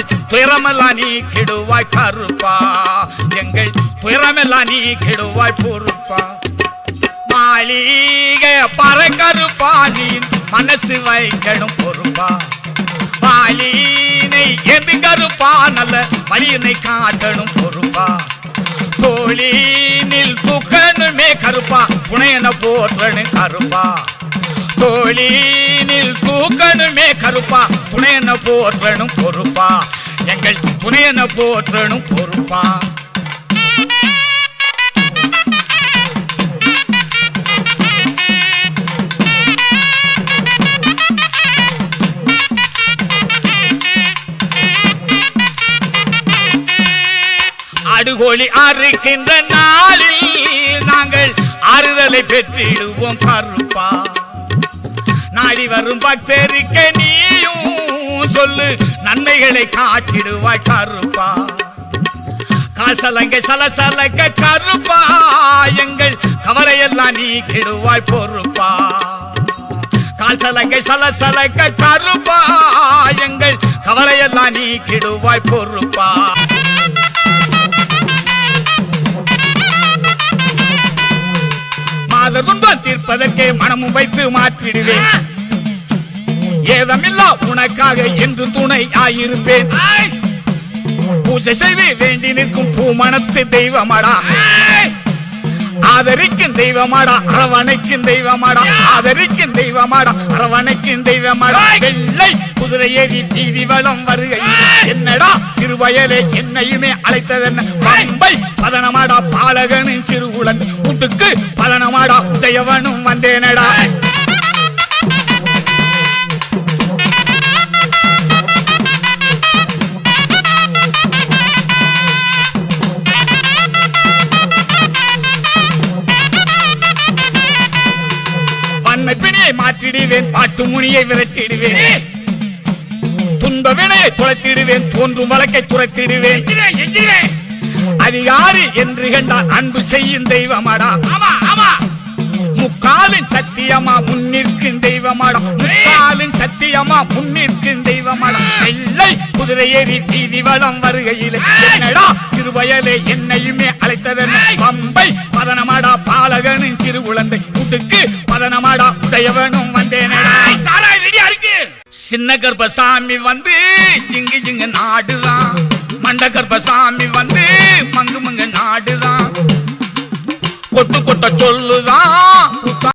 எங்கள் துயரமெல்லாம் நீ கெடுவாய் கருப்பா, எங்கள் துயரமெல்லாம் நீ கெடுவாய் பொறுப்பா. மாளிகை பற கருப்பா, நீ மனசு வைக்கணும் பொறுப்பா. பாலினை எது கருப்பா, நல்ல வலியினை காட்டணும் பொறுப்பா. தோழினில் தூக்கணுமே கருப்பா, புனையன போற்றணும் கருப்பா. தோழினில் தூக்கணுமே கருப்பா, புனையன போற்றணும் பொறுப்பா. எங்கள் புனையன போற்றணும் பொறுப்பா. அடுகோழி அறுக்கின்ற நாளில் நாங்கள் ஆறுதலை பெற்றிடுவோம் கருப்பா. நாடி வரும் பக்தருக்கு நீயும் சொல்லு நன்மைகளை காட்டிடுவாய் கருப்பா. காசலங்க சலசலக்க கருப்பா, எங்கள் கவலையெல்லாம் நீ கெடுவாய் பொறுப்பா. காசலங்க சலசலக்க கருப்பா, எங்கள் கவலையெல்லாம் நீ கெடுவாய் பொறுப்பா. துன்பம் தீர்ப்பதற்கே மனமும் வைத்து மாற்றிடுவேன். ஏதமில்லா உனக்காக என்று துணை ஆயிருப்பேன். பூஜை செய்து வேண்டி நிற்கும் பூமணத்து தெய்வமாடா, ஆதரிக்கும் தெய்வமாடா, அரவணைக்கும் தெய்வமாடா, ஆதரிக்கும் தெய்வமாடா, அரவணைக்கும் தெய்வமாடா. வெள்ளை குதிரை ஏறி வீதி வளம் வருகையில் என்னடா சிறுவயலே என்னையுமே அழைத்ததென்ன. பம்பை பதனமாடா பாலகனின் சிறுகுலன் கூட்டுக்கு பதனமாடா உதயவனும் வந்தேனடா. பிணியை மாற்றிடுவேன், பாட்டு முனியை விரட்டிடுவேன், துன்ப வினையை துளைத்திடுவேன், தோன்றும் வழக்கை துரைத்திடுவேன். அதிகாரி என்று கண்டால் அன்பு செய்யும் தெய்வமாடா. முக்காலின் சத்தியமா முன்னிற்கும் தெய்வமாடா, முக்காலின் சத்தியமா முன்னிற்கும் தெய்வமாடா. வெள்ளை குதிரை ஏறி வீதி வளம் வருகையில் என்னடா சிறுவயலே என்னையுமே அழைத்ததென்ன. பம்பை பதனமாடா பாலகனின் சிறு குழந்தை கூட்டுக்கு பதனமாடா உதயவனும் வந்தேனடா. சின்ன கர்ப்பசாமி வந்து ஜிங்கு ஜிங்கு நாடுதான், மண்ட கர்ப்பசாமி வந்து மங்கு மங்கு நாடுதான். கொட்டு கொட்ட சொல்லுதான்